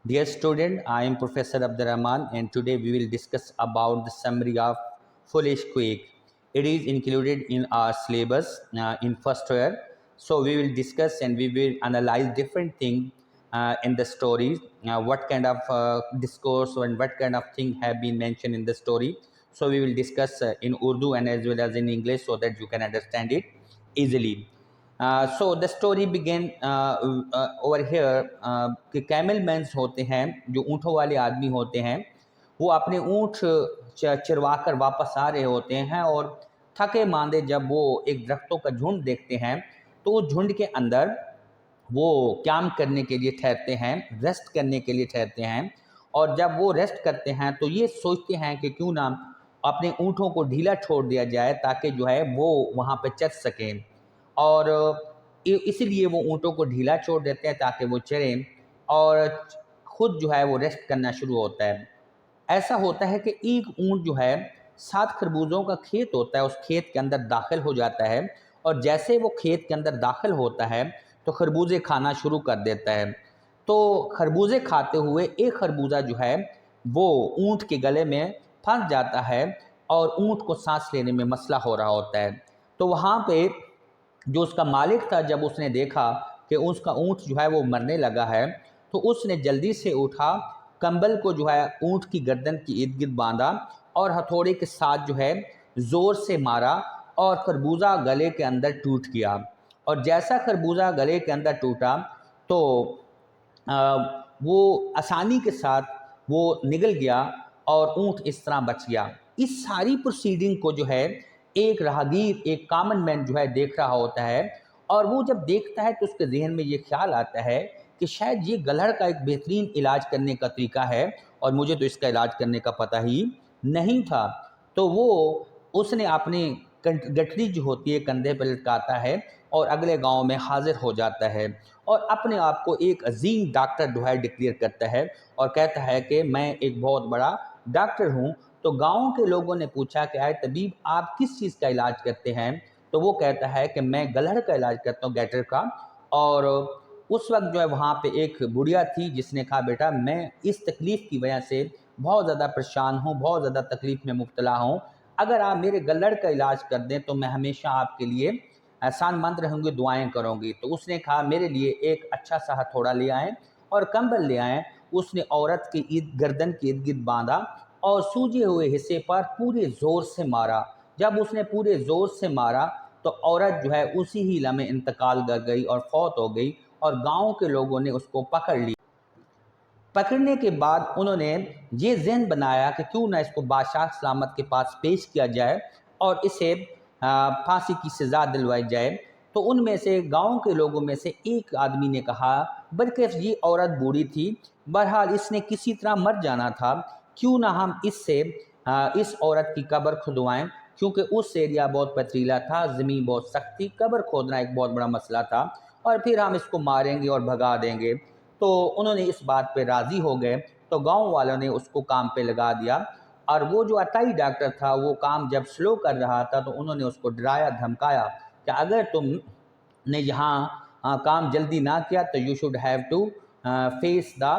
Dear student, I am Professor Abdurrahman and today we will discuss about the summary of foolish quake. It is included in our syllabus in first year. So we will discuss and we will analyze different things in the stories, what kind of discourse and what kind of thing have been mentioned in the story. So we will discuss in Urdu and as well as in English so that you can understand it easily. So the story began over here کہ camel means ہوتے ہیں جو اونٹوں والے آدمی ہوتے ہیں وہ اپنے اونٹ چروا کر واپس آ رہے ہوتے ہیں اور تھکے ماندے جب وہ ایک درختوں کا جھنڈ دیکھتے ہیں تو اس جھنڈ کے اندر وہ قیام کرنے کے لیے ٹھہرتے ہیں، ریسٹ کرنے کے لیے ٹھہرتے ہیں، اور جب وہ ریسٹ کرتے ہیں تو یہ سوچتے ہیں کہ کیوں نہ اپنے اونٹوں کو ڈھیلا چھوڑ دیا جائے تاکہ جو ہے وہ وہاں پہ چر سکیں، اور اسی لیے وہ اونٹوں کو ڈھیلا چھوڑ دیتے ہیں تاکہ وہ چریں اور خود جو ہے وہ ریسٹ کرنا شروع ہوتا ہے۔ ایسا ہوتا ہے کہ ایک اونٹ جو ہے 7 خربوزوں کا کھیت ہوتا ہے، اس کھیت کے اندر داخل ہو جاتا ہے، اور جیسے وہ کھیت کے اندر داخل ہوتا ہے تو خربوزے کھانا شروع کر دیتا ہے۔ تو خربوزے کھاتے ہوئے ایک خربوزہ جو ہے وہ اونٹ کے گلے میں پھنس جاتا ہے اور اونٹ کو سانس لینے میں مسئلہ ہو رہا ہوتا ہے۔ تو وہاں پہ جو اس کا مالک تھا جب اس نے دیکھا کہ اس کا اونٹ جو ہے وہ مرنے لگا ہے تو اس نے جلدی سے اٹھا، کمبل کو جو ہے اونٹ کی گردن کی ارد گرد باندھا اور ہتھوڑے کے ساتھ جو ہے زور سے مارا اور خربوزہ گلے کے اندر ٹوٹ گیا، اور جیسا خربوزہ گلے کے اندر ٹوٹا تو وہ آسانی کے ساتھ وہ نگل گیا اور اونٹ اس طرح بچ گیا۔ اس ساری پروسیڈنگ کو جو ہے ایک راہگیر، ایک کامن مین جو ہے دیکھ رہا ہوتا ہے، اور وہ جب دیکھتا ہے تو اس کے ذہن میں یہ خیال آتا ہے کہ شاید یہ گلہڑ کا ایک بہترین علاج کرنے کا طریقہ ہے اور مجھے تو اس کا علاج کرنے کا پتہ ہی نہیں تھا۔ تو وہ اس نے اپنی گٹھڑی جو ہوتی ہے کندھے پہ لٹکاتا ہے اور اگلے گاؤں میں حاضر ہو جاتا ہے اور اپنے آپ کو ایک عظیم ڈاکٹر جو ہے ڈکلیئر کرتا ہے اور کہتا ہے کہ میں ایک بہت بڑا ڈاکٹر ہوں۔ تو گاؤں کے لوگوں نے پوچھا کہ اے طبیب آپ کس چیز کا علاج کرتے ہیں؟ تو وہ کہتا ہے کہ میں گلہڑ کا علاج کرتا ہوں، گیٹر کا۔ اور اس وقت جو ہے وہاں پہ ایک بڑھیا تھی جس نے کہا بیٹا میں اس تکلیف کی وجہ سے بہت زیادہ پریشان ہوں، بہت زیادہ تکلیف میں مبتلا ہوں، اگر آپ میرے گلہڑ کا علاج کر دیں تو میں ہمیشہ آپ کے لیے احسان مند رہوں گی، دعائیں کروں گی۔ تو اس نے کہا میرے لیے ایک اچھا سا ہتھوڑا لے آئیں اور کمبل لے آئیں۔ اس نے عورت کی گردن کے ارد گرد باندھا اور سوجے ہوئے حصے پر پورے زور سے مارا۔ جب اس نے پورے زور سے مارا تو عورت جو ہے اسی ہی لمحے انتقال کر گئی اور فوت ہو گئی، اور گاؤں کے لوگوں نے اس کو پکڑ لی۔ پکڑنے کے بعد انہوں نے یہ ذہن بنایا کہ کیوں نہ اس کو بادشاہ سلامت کے پاس پیش کیا جائے اور اسے پھانسی کی سزا دلوائی جائے۔ تو ان میں سے گاؤں کے لوگوں میں سے ایک آدمی نے کہا بلکہ یہ عورت بوڑھی تھی، بہرحال اس نے کسی طرح مر جانا تھا، کیوں نہ ہم اس عورت کی قبر کھدوائیں، کیونکہ اس ایریا بہت پتھریلا تھا، زمین بہت سخت تھی، قبر کھودنا ایک بہت بڑا مسئلہ تھا، اور پھر ہم اس کو ماریں گے اور بھگا دیں گے۔ تو انہوں نے اس بات پہ راضی ہو گئے، تو گاؤں والوں نے اس کو کام پہ لگا دیا، اور وہ جو عطائی ڈاکٹر تھا وہ کام جب سلو کر رہا تھا تو انہوں نے اس کو ڈرایا دھمکایا کہ اگر تم نے یہاں کام جلدی نہ کیا تو you should have to face the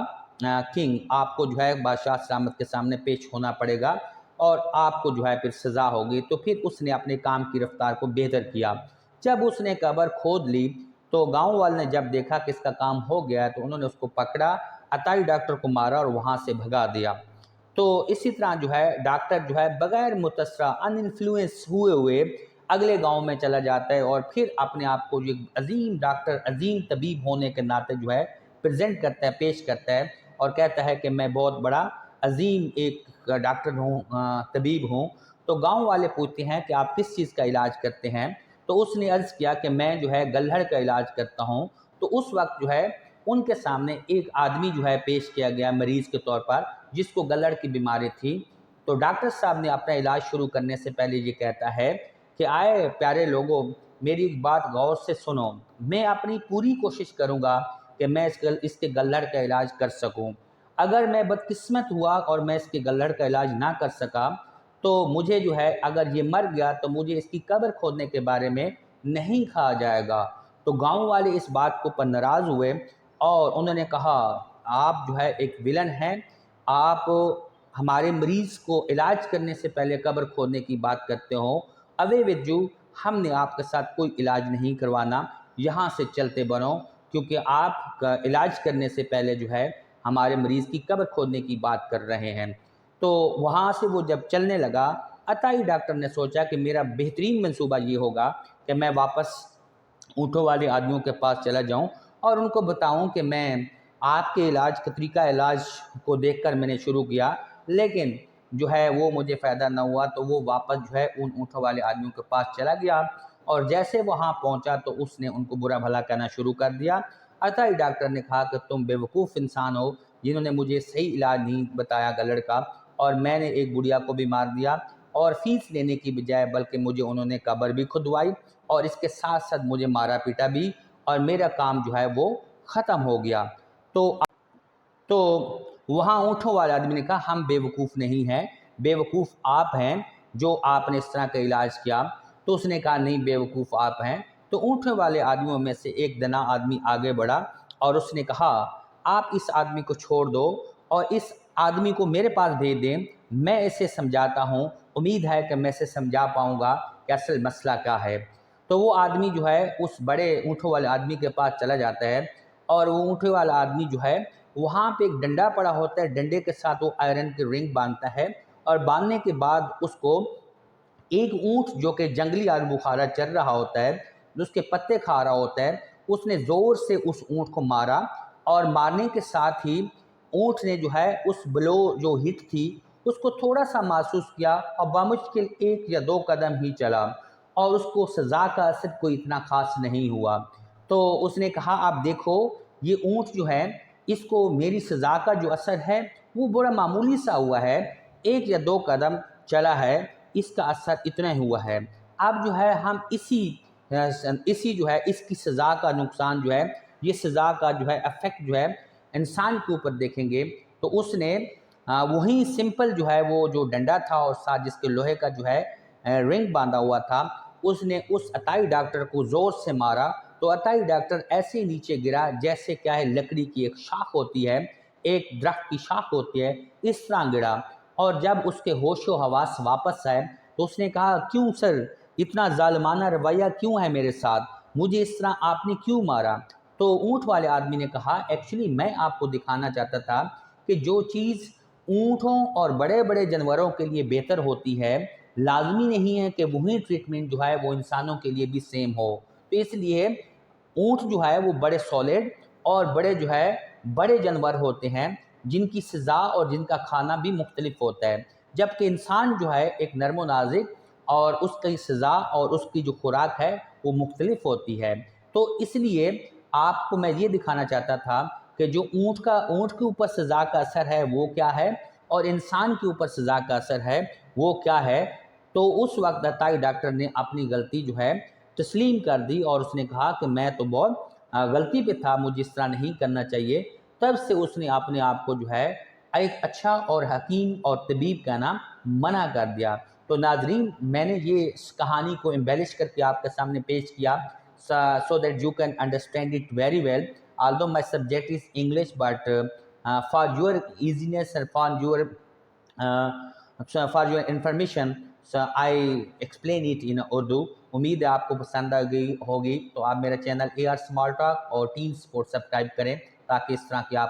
king, آپ کو جو ہے بادشاہ سلامت کے سامنے پیش ہونا پڑے گا اور آپ کو جو ہے پھر سزا ہوگی۔ تو پھر اس نے اپنے کام کی رفتار کو بہتر کیا۔ جب اس نے قبر کھود لی تو گاؤں والے نے جب دیکھا کہ اس کا کام ہو گیا تو انہوں نے اس کو پکڑا، عطائی ڈاکٹر کو مارا اور وہاں سے بھگا دیا۔ تو اسی طرح جو ہے ڈاکٹر جو ہے بغیر متاثرہ ان انفلوئنس ہوئے اگلے گاؤں میں چلا جاتا ہے اور پھر اپنے آپ کو جو عظیم ڈاکٹر، عظیم طبیب ہونے کے ناطے جو ہے پریزنٹ کرتا ہے، پیش کرتا ہے اور کہتا ہے کہ میں بہت بڑا عظیم ایک ڈاکٹر ہوں، طبیب ہوں۔ تو گاؤں والے پوچھتے ہیں کہ آپ کس چیز کا علاج کرتے ہیں؟ تو اس نے عرض کیا کہ میں جو ہے گلہڑ کا علاج کرتا ہوں۔ تو اس وقت جو ہے ان کے سامنے ایک آدمی جو ہے پیش کیا گیا مریض کے طور پر جس کو گلہڑ کی بیماری تھی۔ تو ڈاکٹر صاحب نے اپنا علاج شروع کرنے سے پہلے یہ کہتا ہے کہ آئے پیارے لوگوں میری ایک بات غور سے سنو، میں اپنی پوری کوشش کروں گا کہ میں اس کے گلہڑ کا علاج کر سکوں۔ اگر میں بدقسمت ہوا اور میں اس کے گلہڑ کا علاج نہ کر سکا تو مجھے جو ہے اگر یہ مر گیا تو مجھے اس کی قبر کھودنے کے بارے میں نہیں کہا جائے گا۔ تو گاؤں والے اس بات کو پر ناراض ہوئے اور انہوں نے کہا آپ جو ہے ایک ولن ہیں، آپ ہمارے مریض کو علاج کرنے سے پہلے قبر کھودنے کی بات کرتے ہو، اوے وتھ یو، ہم نے آپ کے ساتھ کوئی علاج نہیں کروانا، یہاں سے چلتے بنو، کیونکہ آپ کا علاج کرنے سے پہلے جو ہے ہمارے مریض کی قبر کھودنے کی بات کر رہے ہیں۔ تو وہاں سے وہ جب چلنے لگا، عطائی ڈاکٹر نے سوچا کہ میرا بہترین منصوبہ یہ ہوگا کہ میں واپس اونٹوں والے آدمیوں کے پاس چلا جاؤں اور ان کو بتاؤں کہ میں آپ کے علاج کا طریقہ علاج کو دیکھ کر میں نے شروع کیا، لیکن جو ہے وہ مجھے فائدہ نہ ہوا، تو وہ واپس جو ہے ان اونٹوں والے آدمیوں کے پاس چلا گیا اور جیسے وہاں پہنچا تو اس نے ان کو برا بھلا کہنا شروع کر دیا۔ عطائی ڈاکٹر نے کہا کہ تم بیوقوف انسان ہو، جنہوں نے مجھے صحیح علاج نہیں بتایا گلڑ کا، اور میں نے ایک بڑھیا کو بھی مار دیا، اور فیس لینے کی بجائے بلکہ مجھے انہوں نے قبر بھی کھدوائی اور اس کے ساتھ ساتھ مجھے مارا پیٹا بھی، اور میرا کام جو ہے وہ ختم ہو گیا۔ تو وہاں اونٹوں والے آدمی نے کہا ہم بیوقوف نہیں ہیں، بیوقوف آپ ہیں جو آپ نے اس طرح کا علاج کیا۔ تو اس نے کہا نہیں، بیوقوف آپ ہیں۔ تو اونٹوں والے آدمیوں میں سے ایک دنا آدمی آگے بڑھا اور اس نے کہا آپ اس آدمی کو چھوڑ دو اور اس آدمی کو میرے پاس بھیج دیں، میں اسے سمجھاتا ہوں، امید ہے کہ میں اسے سمجھا پاؤں گا کہ اصل مسئلہ کیا ہے۔ تو وہ آدمی جو ہے اس بڑے اونٹوں والے آدمی کے پاس چلا جاتا ہے، اور وہ اونٹوں والا آدمی جو ہے وہاں پہ ایک ڈنڈا پڑا ہوتا ہے، ڈنڈے کے ساتھ وہ آئرن کی رنگ باندھتا ہے، اور باندھنے کے بعد اس کو ایک اونٹ جو کہ جنگلی آدم بخارا چل رہا ہوتا ہے، جو اس کے پتے کھا رہا ہوتا ہے، اس نے زور سے اس اونٹ کو مارا، اور مارنے کے ساتھ ہی اونٹ نے جو ہے اس بلو جو ہٹ تھی اس کو تھوڑا سا محسوس کیا اور بامشکل 1 یا 2 قدم ہی چلا، اور اس کو سزا کا اثر کوئی اتنا خاص نہیں ہوا۔ تو اس نے کہا آپ دیکھو یہ اونٹ جو ہے اس کو میری سزا کا جو اثر ہے وہ بڑا معمولی سا ہوا ہے، 1 یا 2 قدم چلا ہے، اس کا اثر اتنا ہوا ہے۔ اب جو ہے ہم اسی جو ہے اس کی سزا کا نقصان جو ہے، یہ سزا کا جو ہے افیکٹ جو ہے انسان کے اوپر دیکھیں گے۔ تو اس نے وہیں سمپل جو ہے وہ جو ڈنڈا تھا اور ساتھ جس کے لوہے کا جو ہے رنگ باندھا ہوا تھا، اس نے اس عطائی ڈاکٹر کو زور سے مارا، تو عطائی ڈاکٹر ایسے نیچے گرا جیسے کیا ہے لکڑی کی ایک شاخ ہوتی ہے، ایک درخت کی شاخ ہوتی ہے، اس طرح گرا۔ اور جب اس کے ہوش و حواس واپس آئے تو اس نے کہا کیوں سر اتنا ظالمانہ رویہ کیوں ہے میرے ساتھ، مجھے اس طرح آپ نے کیوں مارا؟ تو اونٹ والے آدمی نے کہا ایکچولی میں آپ کو دکھانا چاہتا تھا کہ جو چیز اونٹوں اور بڑے بڑے جانوروں کے لیے بہتر ہوتی ہے، لازمی نہیں ہے کہ وہی ٹریٹمنٹ جو ہے وہ انسانوں کے لیے بھی سیم ہو۔ تو اس لیے اونٹ جو ہے وہ بڑے سالڈ اور بڑے جو ہے بڑے جانور ہوتے ہیں جن کی سزا اور جن کا کھانا بھی مختلف ہوتا ہے، جبکہ انسان جو ہے ایک نرم و نازک اور اس کی سزا اور اس کی جو خوراک ہے وہ مختلف ہوتی ہے۔ تو اس لیے آپ کو میں یہ دکھانا چاہتا تھا کہ جو اونٹ کے اوپر سزا کا اثر ہے وہ کیا ہے اور انسان کے اوپر سزا کا اثر ہے وہ کیا ہے۔ تو اس وقت عطائی ڈاکٹر نے اپنی غلطی جو ہے تسلیم کر دی اور اس نے کہا کہ میں تو بہت غلطی پہ تھا، مجھے اس طرح نہیں کرنا چاہیے۔ تب سے اس نے اپنے آپ کو جو ہے ایک اچھا اور حکیم اور طبیب کہنا منع کر دیا۔ تو ناظرین میں نے یہ کہانی کو ایمبیلش کر کے آپ کے سامنے پیش کیا so that you can understand it very well, although my subject is English, but for your easiness and for your information, so I explain it in Urdu. امید ہے آپ کو پسند آ گئی ہوگی، تو آپ میرا چینل AR Small Talk اور ٹین سپورٹ سبسکرائب کریں تاکہ اس طرح کی آپ